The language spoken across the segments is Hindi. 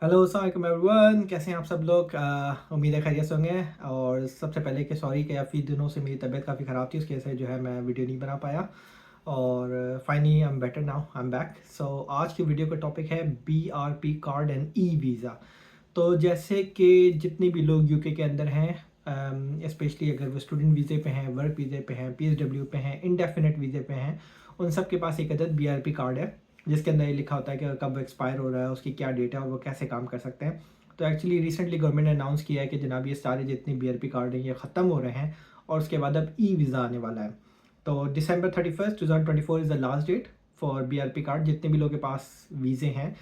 हेलो अस्सलाम वालेकुम एवरीवन, कैसे हैं आप सब लोग। उम्मीद है खैरियत से होंगे। और सबसे पहले कि सॉरी कि काफ़ी दिनों से मेरी तबीयत काफ़ी ख़राब थी, उसकी वजह से जो है मैं वीडियो नहीं बना पाया। और finally I am better now, I am back. So आज की वीडियो का टॉपिक है BRP card and e visa. तो जैसे कि जितने भी लोग यूके के अंदर हैं, स्पेशली अगर वो स्टूडेंट वीज़े पे हैं, वर्क वीज़े पे हैं, PSW पे हैं, इंडेफिनेट वीज़े पे हैं, उन सब के पास एक अदद BRP कार्ड है जिसके अंदर ये लिखा होता है कि कब एक्सपायर हो रहा है, उसकी क्या डेट है और वो कैसे काम कर सकते हैं। तो एक्चुअली रिसेंटली गवर्नमेंट ने अनाउंस किया है कि जनाब ये सारे जितने BRP कार्ड हैं ये ख़त्म हो रहे हैं और उसके बाद अब ई वीज़ा आने वाला है। तो December 31st 2024 is the last date for BRP card. जितने भी लोगों के पास वीज़े हैं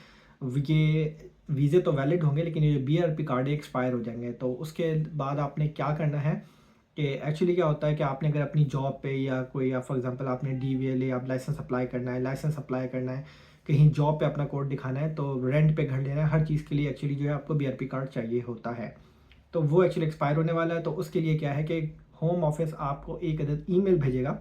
ये वीज़े तो वैलिड होंगे, लेकिन ये जो BRP कार्ड है एक्सपायर हो जाएंगे। तो उसके बाद आपने क्या करना है कि एक्चुअली क्या होता है कि आपने अगर अपनी जॉब पे या कोई, या फॉर एग्जांपल आपने DVLA आप लाइसेंस अप्लाई करना है, कहीं जॉब पे अपना कोड दिखाना है, तो रेंट पे घर लेना है, हर चीज़ के लिए एक्चुअली जो है आपको BRP कार्ड चाहिए होता है। तो वो एक्चुअली एक्सपायर होने वाला है। तो उसके लिए क्या है कि होम ऑफिस आपको एक अदद ईमेल भेजेगा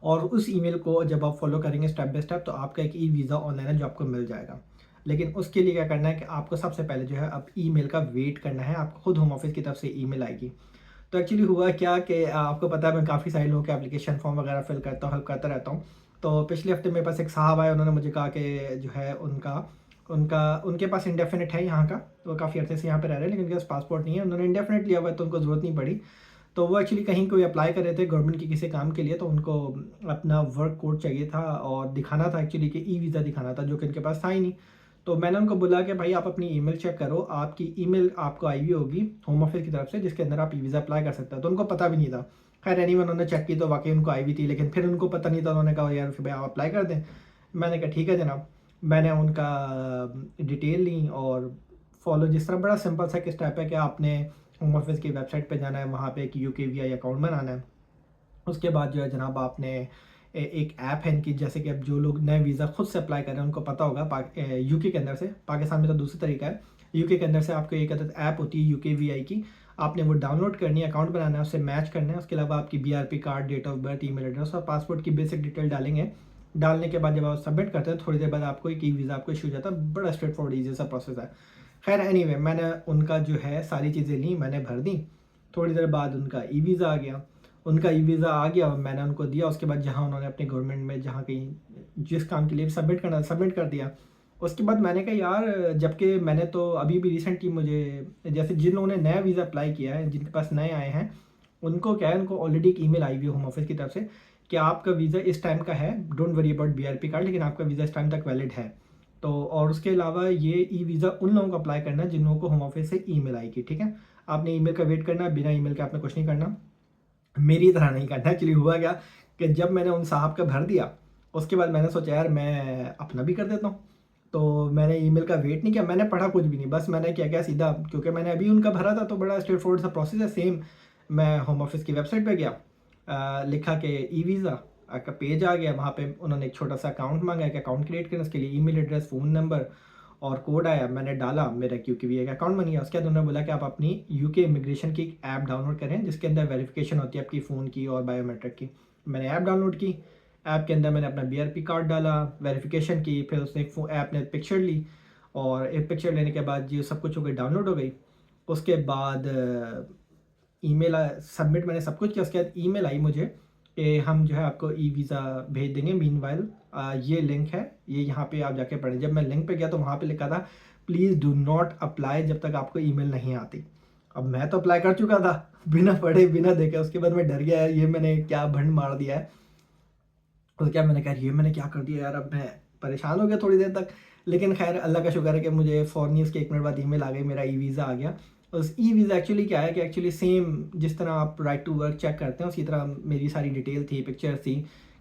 और उस ईमेल को जब आप फॉलो करेंगे स्टेप बाय स्टेप तो आपका एक ई वीज़ा ऑनलाइन है जो आपको मिल जाएगा। लेकिन उसके लिए क्या करना है कि आपको सबसे पहले जो है अब ईमेल का वेट करना है, आपको खुद होम ऑफिस की तरफ से ईमेल आएगी। तो एक्चुअली हुआ क्या कि आपको पता है मैं काफ़ी सारे लोगों के एप्लीकेशन फॉर्म वगैरह फिल करता हूँ, हेल्प करता रहता हूँ। तो पिछले हफ्ते मेरे पास एक साहब आए, उन्होंने मुझे कहा कि जो है उनका उनका उनके पास इंडेफिनिट है यहाँ का, तो काफ़ी अर्से से यहाँ पे रह रहे हैं, लेकिन उनके पास पासपोर्ट नहीं है। उन्होंने इंडेफिनिट लिया हुआ है तो उनको ज़रूरत नहीं पड़ी। तो वो एक्चुअली कहीं कोई अप्लाई कर रहे थे गवर्नमेंट के किसी काम के लिए, तो उनको अपना वर्क कोड चाहिए था और दिखाना था एक्चुअली कि ई वीज़ा दिखाना था, जो कि उनके पास था ही नहीं। तो मैंने उनको बोला कि भाई आप अपनी ईमेल चेक करो, आपकी ईमेल आपको आई हुई होगी होम ऑफिस की तरफ से जिसके अंदर आप ई वीज़ा अप्लाई कर सकते हो। तो उनको पता भी नहीं था। खैर एनीवे उन्होंने चेक की तो वाकई उनको आई हुई थी, लेकिन फिर उनको पता नहीं था। उन्होंने कहा यार फिर भाई आप अप्लाई कर दें। मैंने कहा ठीक है जनाब। मैंने उनका डिटेल ली और फॉलो जिस तरह, बड़ा सिंपल सा एक स्टेप है कि आपने होम ऑफिस की वेबसाइट पे जाना है, वहाँ पे एक UKVI अकाउंट बनाना है। उसके बाद जो है जनाब आपने एक ऐप है इनकी, जैसे कि अब जो लोग नए वीज़ा खुद से अप्लाई कर रहे हैं उनको पता होगा, यूके के अंदर से, पाकिस्तान में तो दूसरी तरीका है। यूके के अंदर से आपको एक अदद ऐप होती है UKVI की, आपने वो डाउनलोड करनी है, अकाउंट बनाना है, उससे मैच करना है। उसके अलावा आपकी BRP card, date of birth, email address और पासपोर्ट की बेसिक डिटेल डालेंगे। डालने के बाद जब आप सबमिट करते हैं थोड़ी देर बाद आपको एक ई वीज़ा आपको इशू हो जाता है। बड़ा स्ट्रेट फॉरवर्ड ईजी सा प्रोसेस है। खैर एनीवे मैंने उनका जो है सारी चीज़ें ली, मैंने भर दी। थोड़ी देर बाद उनका ई वीज़ा आ गया। उनका ई वीज़ा आ गया और मैंने उनको दिया। उसके बाद जहाँ उन्होंने अपने गवर्नमेंट में जहाँ कहीं जिस काम के लिए सबमिट करना सबमिट कर दिया। उसके बाद मैंने कहा यार, जबकि मैंने तो अभी भी रिसेंटली, मुझे जैसे जिन लोगों ने नया वीज़ा अप्लाई किया है, जिनके पास नए आए हैं, उनको क्या है, उनको ऑलरेडी एक ईमेल आई हुई है होम ऑफिस की तरफ से कि आपका वीज़ा इस टाइम का है, don't worry about BRP card, लेकिन आपका वीज़ा इस टाइम तक वैलिड है। तो और उसके अलावा ये ई वीज़ा उन लोगों को अप्लाई करना है जिन लोगों को होम ऑफिस से ईमेल आएगी, ठीक है। आपने ईमेल का वेट करना है, बिना ईमेल के आपने कुछ नहीं करना। मेरी तरह नहीं करना। एक्चुअली हुआ क्या कि जब मैंने उन साहब का भर दिया, उसके बाद मैंने सोचा यार मैं अपना भी कर देता हूँ। तो मैंने ईमेल का वेट नहीं किया, मैंने पढ़ा कुछ भी नहीं, बस मैंने क्या क्या सीधा, क्योंकि मैंने अभी उनका भरा था तो बड़ा स्ट्रेट फॉरवर्ड सा प्रोसेस है सेम। मैं होम ऑफिस की वेबसाइट पे गया, लिखा कि ई वीज़ा का पेज आ गया। वहाँ पे उन्होंने एक छोटा सा अकाउंट मांगा है कि अकाउंट क्रिएट करें, उसके लिए ईमेल एड्रेस, फ़ोन नंबर और कोड आया, मैंने डाला, मेरा QKVA का अकाउंट बन गया। उसके बाद उन्होंने बोला कि आप अपनी UK इमिग्रेशन की एक ऐप डाउनलोड करें जिसके अंदर वेरिफिकेशन होती है आपकी फ़ोन की और बायोमेट्रिक की। मैंने ऐप डाउनलोड की। ऐप के अंदर मैंने अपना BRP कार्ड डाला, वेरिफिकेशन की, फिर उसने एक ऐप ने पिक्चर ली और एक पिक्चर लेने के बाद ये सब कुछ हो गई, डाउनलोड हो गई। उसके बाद ईमेल सबमिट मैंने सब कुछ किया। उसके बाद ईमेल आई मुझे कि हम जो है आपको ई वीज़ा भेज देंगे, मीनवाइल ये लिंक है, ये यहाँ पे आप जाके पढ़ें। जब मैं लिंक पे गया तो वहाँ पे लिखा था प्लीज़ डू नॉट अप्लाई जब तक आपको ईमेल नहीं आती। अब मैं तो अप्लाई कर चुका था बिना पढ़े बिना देखे। उसके बाद मैं डर गया यार, ये मैंने क्या भंड मार दिया है। तो क्या मैंने कहा ये मैंने क्या कर दिया यार, अब मैं परेशान हो गया थोड़ी देर तक। लेकिन खैर अल्लाह का शुक्र है कि मुझे फ़ौरन ही उसके 1 मिनट बाद ईमेल आ गई, मेरा ई वीज़ा आ गया। उस ई वीज़ा एक्चुअली क्या है कि एक्चुअली सेम जिस तरह आप राइट टू वर्क चेक करते हैं उसी तरह मेरी सारी डिटेल थी, पिक्चर्स थी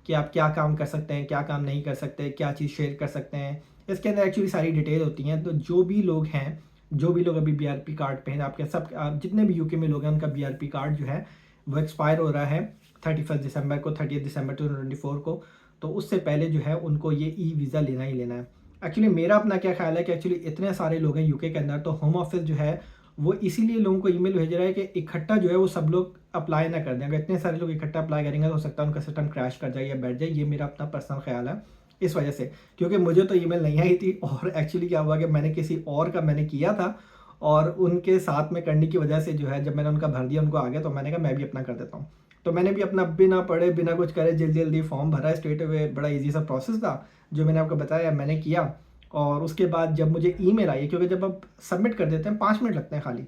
कि आप क्या काम कर सकते हैं, क्या काम नहीं कर सकते, क्या चीज़ शेयर कर सकते हैं। इसके अंदर एक्चुअली सारी डिटेल होती हैं। तो जो भी लोग हैं, जो भी लोग अभी BRP कार्ड पे हैं, आपके सब आप जितने भी यूके में लोग हैं, उनका BRP कार्ड जो है वो एक्सपायर हो रहा है 31 दिसंबर को, 30 दिसंबर 2024 को। तो उससे पहले जो है उनको ये ई वीज़ा लेना ही लेना है। एक्चुअली मेरा अपना क्या ख्याल है कि एक्चुअली इतने सारे लोग हैं यूके के अंदर, तो होम ऑफिस जो है वो इसीलिए लोगों को ईमेल भेज रहा है कि इकट्ठा जो है वो सब लोग अप्लाई ना कर दें। अगर इतने सारे लोग इकट्ठा अप्लाई करेंगे तो हो सकता है उनका सिस्टम क्रैश कर जाए या बैठ जाए। ये मेरा अपना पर्सनल ख्याल है। इस वजह से, क्योंकि मुझे तो ईमेल नहीं आई थी और एक्चुअली क्या हुआ कि मैंने किसी और का मैंने किया था और उनके साथ में करने की वजह से जो है जब मैंने उनका भर दिया उनको आ गया, तो मैंने कहा मैं भी अपना कर देता हूँ। तो मैंने भी अपना बिना पढ़े बिना कुछ करे जल्दी जल्दी फॉर्म भरा, स्ट्रेट अवे, बड़ा ईजी सा प्रोसेस था जो मैंने आपको बताया मैंने किया। और उसके बाद जब मुझे ईमेल आई, क्योंकि जब आप सबमिट कर देते हैं 5 मिनट लगते हैं खाली,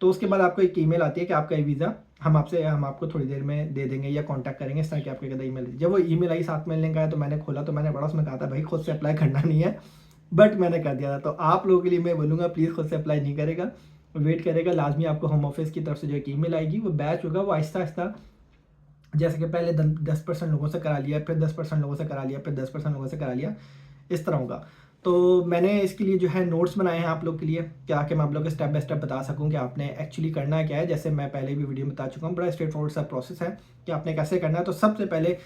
तो उसके बाद आपको एक ईमेल आती है कि आपका ये वीज़ा हम आपको थोड़ी देर में दे देंगे या कांटेक्ट करेंगे, इस तरह की आपके कहते ईमेल। जब वो ईमेल आई 7 मिलने का है तो मैंने खोला, तो मैंने बड़ा उसमें कहा था भाई खुद से अप्लाई करना नहीं है, बट मैंने कर दिया था। तो आप लोगों के लिए मैं बोलूँगा प्लीज़ खुद से अप्लाई नहीं करेगा, वेट करेगा, लाजमी आपको होम ऑफिस की तरफ से जो एक ईमेल आएगी, वो बैच होगा, वो आहिस्ता आहिस्ता, जैसे कि पहले 10% लोगों से करा लिया, फिर 10% लोगों से करा लिया, फिर 10% लोगों से करा लिया, इस तरह होगा। तो मैंने इसके लिए जो है नोट्स बनाए हैं आप लोग के लिए, क्या कि मैं आप लोग को स्टेप बाय स्टेप बता सकूं कि आपने एक्चुअली करना क्या है। जैसे मैं पहले भी वीडियो में बता चुका हूँ, बड़ा स्ट्रेट फॉरवर्ड सा प्रोसेस है कि आपने कैसे करना है। तो सबसे पहले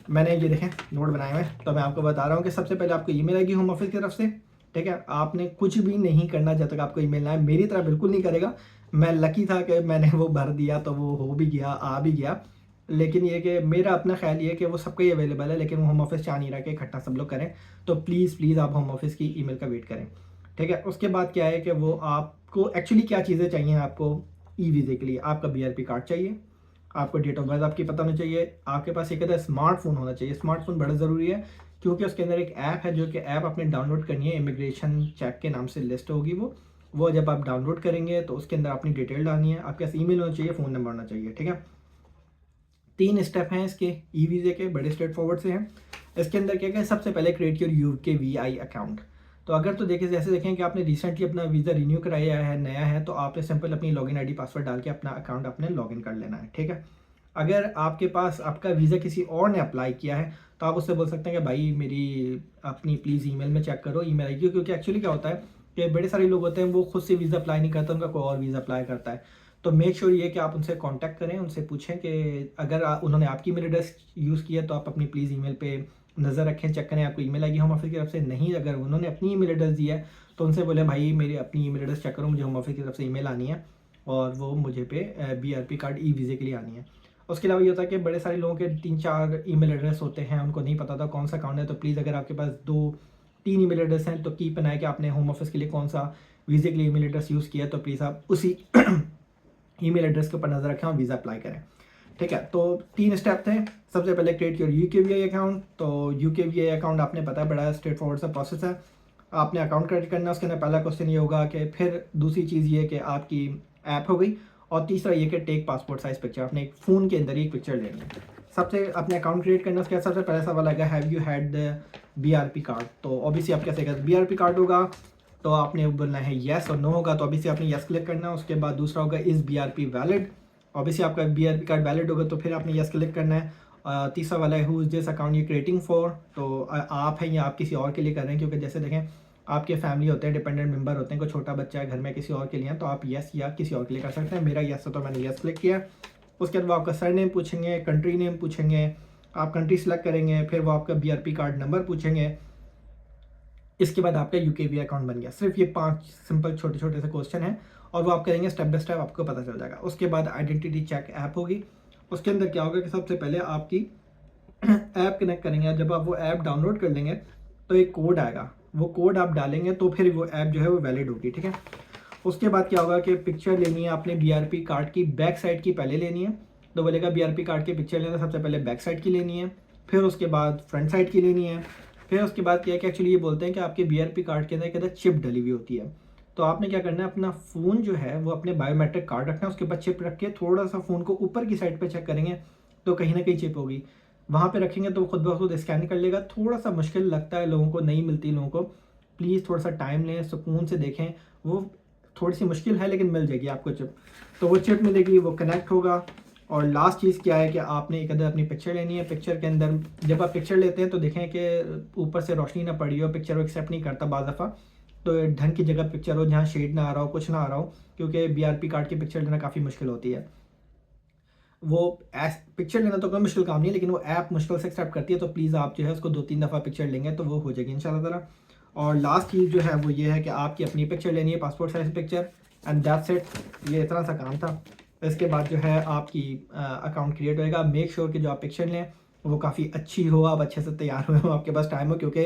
मैंने ये देखें नोट बनाए हुए हैं, तो मैं आपको बता रहा हूँ कि सबसे पहले आपको ईमेल आएगी होम ऑफिस की तरफ से, ठीक है। आपने कुछ भी नहीं करना जब तक आपको ईमेल ना आए, मेरी तरह बिल्कुल नहीं करेगा। मैं लकी था कि मैंने वो भर दिया तो वो हो भी गया, आ भी गया, लेकिन ये कि मेरा अपना ख्याल ये है कि वो सबका ही अवेलेबल है, लेकिन वो होम ऑफिस चाह नहीं रहा कि इकट्ठा सब लोग करें। तो प्लीज़ आप होम ऑफिस की ईमेल का वेट करें, ठीक है। उसके बाद क्या है कि वो आपको एक्चुअली क्या चीज़ें चाहिए आपको ई वीज़े के लिए। आपका BRP कार्ड चाहिए, आपको डेट ऑफ बर्थ आपकी पता होनी चाहिए, आपके पास एक स्मार्टफोन होना चाहिए। स्मार्टफोन बड़ा ज़रूरी है, क्योंकि उसके अंदर एक ऐप है, जो कि ऐप आपने डाउनलोड करनी है, इमिग्रेशन चेक के नाम से लिस्ट होगी वो जब आप डाउनलोड करेंगे तो उसके अंदर अपनी डिटेल डालनी है, आपके पास ईमेल होना चाहिए, फ़ोन नंबर होना चाहिए, ठीक है। 3 स्टेप हैं इसके ई वीज़े के, बड़े स्ट्रेट फॉरवर्ड से हैं। इसके अंदर क्या क्या है, सबसे पहले क्रिएट योर UKVI अकाउंट। तो अगर तो देखिए, जैसे देखें कि आपने रिसेंटली अपना वीज़ा रिन्यू कराया है, नया है, तो आपने सिंपल अपनी लॉगिन ID पासवर्ड डाल के अपना अकाउंट अपने लॉगिन कर लेना है, ठीक है। अगर आपके पास आपका वीज़ा किसी और ने अप्लाई किया है, तो आप उससे बोल सकते हैं कि भाई मेरी अपनी प्लीज़ ईमेल में चेक करो, ईमेल आएगी। क्योंकि एक्चुअली क्या होता है कि बड़े सारे लोग होते हैं वो खुद से वीज़ा अप्लाई नहीं करते, उनका कोई और वीज़ा अप्लाई करता है। तो मेक श्योर ये कि आप उनसे कांटेक्ट करें, उनसे पूछें कि अगर उन्होंने आपकी ईमेल एड्रेस यूज़ किया तो आप अपनी प्लीज़ ईमेल पे नज़र रखें, चेक करें आपको ईमेल आएगी होम ऑफिस की तरफ से। नहीं, अगर उन्होंने अपनी ईमेल एड्रेस दी है तो उनसे बोले भाई मेरी अपनी ईमेल एड्रेस चेक करो, मुझे होम ऑफिस की तरफ से ईमेल आनी है और वो मुझे पे BRP कार्ड ई वीज़े के लिए आनी है। उसके अलावा ये होता है कि बड़े सारे लोगों के 3-4 ईमेल एड्रेस होते हैं, उनको नहीं पता था कौन सा अकाउंट है। तो प्लीज़ अगर आपके पास 2-3 ईमेल एड्रेस हैं तो कीप एन आई कि आपने होम ऑफिस के लिए कौन सा वीज़े के लिए ईमेल एड्रेस यूज़ किया, तो प्लीज़ आप उसी ईमेल एड्रेस के ऊपर नज़र रखें और वीज़ा अप्लाई करें, ठीक है। तो 3 स्टेप थे। सबसे पहले क्रिएट योर UKVI अकाउंट। तो UKVI अकाउंट आपने पता है बड़ा स्ट्रेट फॉरवर्ड सा प्रोसेस है, आपने अकाउंट क्रिएट करना है। उसके अंदर पहला क्वेश्चन ये होगा कि, फिर दूसरी चीज़ ये कि आपकी ऐप हो गई, और तीसरा ये कि टेक पासपोर्ट साइज़ पिक्चर, आपने एक फ़ोन के अंदर ही एक पिक्चर लेनी है। सबसे अपने अकाउंट क्रिएट करना, उसके बाद सबसे पहला सवाल आएगा have you had the BRP card. तो ऑब्वियसली आप कैसे करें, BRP कार्ड होगा तो आपने बोलना है येस, और नो होगा तो ऑब्वियसली आपने येस क्लिक करना है। उसके बाद दूसरा होगा इज़ BRP वैलिड, ऑब्वियसली आपका BRP कार्ड वैलिड होगा तो फिर आपने येस क्लिक करना है। तीसरा वाला है who is this account you creating for. तो आप हैं या आप किसी और के लिए कर रहे हैं, क्योंकि जैसे देखें आपके फैमिली होते हैं, डिपेंडेंट मेंबर होते हैं, कोई छोटा बच्चा है घर में किसी और के लिए, तो आप येस या किसी और के लिए कर सकते हैं। मेरा येस है तो मैंने येस क्लिक किया। उसके बाद वो आपका सर नेम पूछेंगे, कंट्री नेम पूछेंगे, आप कंट्री सेलेक्ट करेंगे, फिर वो आपका BRP कार्ड नंबर पूछेंगे। इसके बाद आपका UKVI अकाउंट बन गया। सिर्फ ये 5 सिंपल छोटे छोटे से क्वेश्चन हैं और वो आप करेंगे स्टेप बाय स्टेप, आपको पता चल जाएगा। उसके बाद आइडेंटिटी चेक ऐप होगी। उसके अंदर क्या होगा कि सबसे पहले आपकी ऐप कनेक्ट करेंगे। जब आप वो ऐप डाउनलोड कर लेंगे तो एक कोड आएगा, वो कोड आप डालेंगे तो फिर वो ऐप जो है वो वैलिड होगी, ठीक है। उसके बाद क्या होगा कि पिक्चर लेनी है आपने BRP कार्ड की बैक साइड की पहले लेनी है। तो बोलेगा BRP कार्ड की पिक्चर लेना, सबसे पहले बैक साइड की लेनी है, फिर उसके बाद फ्रंट साइड की लेनी है। फिर उसके बाद क्या है कि एक्चुअली ये बोलते हैं कि आपके BRP कार्ड के अंदर चिप डली हुई होती है। तो आपने क्या करना है, अपना फ़ोन जो है वो अपने बायोमेट्रिक कार्ड रखना है, उसके ऊपर चिप रख के थोड़ा सा फ़ोन को ऊपर की साइड पे चेक करेंगे तो कहीं ना कहीं चिप होगी, वहाँ पे रखेंगे तो खुद ब खुद स्कैन कर लेगा। थोड़ा सा मुश्किल लगता है लोगों को, नहीं मिलती लोगों को, प्लीज़ थोड़ा सा टाइम लें, सुकून से देखें। वो थोड़ी सी मुश्किल है लेकिन मिल जाएगी आपको चिप। तो वो चिप मिलेगी, वो कनेक्ट होगा। और लास्ट चीज़ क्या है कि आपने एक अदर अपनी पिक्चर लेनी है। पिक्चर के अंदर जब आप पिक्चर लेते हैं तो देखें कि ऊपर से रोशनी ना पड़ी हो, पिक्चर वो एक्सेप्ट नहीं करता बाज़ दफ़ा। तो ढंग की जगह पिक्चर हो जहाँ शेड ना आ रहा हो, कुछ ना आ रहा हो, क्योंकि BRP कार्ड की पिक्चर लेना काफ़ी मुश्किल होती है। वो पिक्चर लेना तो कोई मुश्किल काम नहीं है, लेकिन वो ऐप मुश्किल से एक्सेप्ट करती है। तो प्लीज़ आप जो है उसको 2-3 दफ़ा पिक्चर लेंगे तो वो हो जाएगी इंशाल्लाह ताला। और लास्ट चीज़ जो है वो ये है कि आपकी अपनी पिक्चर लेनी है, passport size picture, and that's it. ये इतना सा काम था। इसके बाद जो है आपकी अकाउंट क्रिएट होएगा। मेक श्योर कि जो आप पिक्चर लें वो काफ़ी अच्छी हो, आप अच्छे से तैयार हुए हो, आपके पास टाइम हो, क्योंकि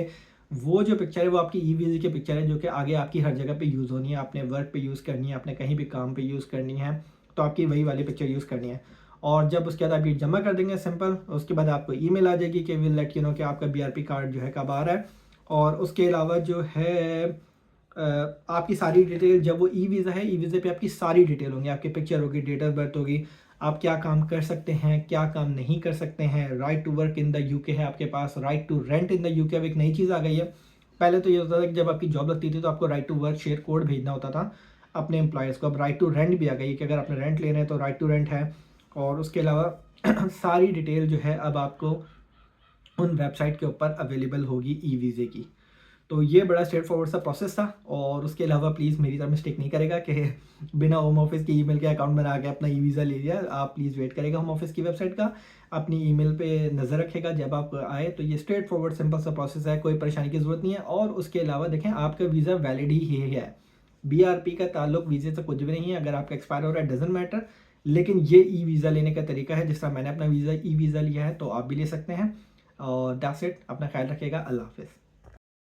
वो जो पिक्चर है वो आपकी ई वीज़ा की पिक्चर है जो कि आगे आपकी हर जगह पे यूज़ होनी है, आपने वर्क पे यूज़ करनी है, आपने कहीं भी काम पे यूज़ करनी है, तो आपकी वही वाली पिक्चर यूज़ करनी है। और जब उसके बाद आप ये जमा कर देंगे सिंपल, उसके बाद आपको ईमेल आ जाएगी कि विल लेट यू नो कि आपका बीआरपी कार्ड जो है कब आ रहा है। और उसके अलावा जो है आपकी सारी डिटेल, जब वो ई वीज़ा है, ई वीज़े पे आपकी सारी डिटेल होंगी, आपकी पिक्चर होगी, डेट ऑफ बर्थ होगी, आप क्या काम कर सकते हैं, क्या काम नहीं कर सकते हैं, right to work in the UK है आपके पास, right to rent in the UK अब एक नई चीज़ आ गई है। पहले तो ये होता था कि जब आपकी जॉब लगती थी तो आपको right to work share code भेजना होता था अपने एम्प्लॉयज़ को। अब राइट टू रेंट भी आ गई है कि अगर आपने रेंट लेना है तो राइट टू रेंट है। और उसके अलावा सारी डिटेल जो है अब आपको उन वेबसाइट के ऊपर अवेलेबल होगी ई वीज़े की। तो ये बड़ा स्ट्रेट फॉरवर्ड सा प्रोसेस था। और उसके अलावा प्लीज़ मेरी तरह मिस्टेक नहीं करेगा कि बिना होम ऑफिस की ईमेल के अकाउंट बना के अपना ई वीज़ा ले लिया। आप प्लीज़ वेट करेगा होम ऑफिस की वेबसाइट का, अपनी ईमेल पे नज़र रखेगा जब आप आए। तो ये स्ट्रेट फॉरवर्ड सिंपल सा प्रोसेस है, कोई परेशानी की ज़रूरत नहीं है। और उसके अलावा देखें, आपका वीज़ा वैलिड ही है, बीआरपी का ताल्लुक वीज़े से कुछ भी नहीं है। अगर आपका एक्सपायर हो रहा है डजेंट मैटर, लेकिन ये ई वीज़ा लेने का तरीका है जिस तरह मैंने अपना वीज़ा ई वीज़ा लिया है, तो आप भी ले सकते हैं। और दैट्स इट, अपना ख्याल रखिएगा, अल्लाह हाफिज़।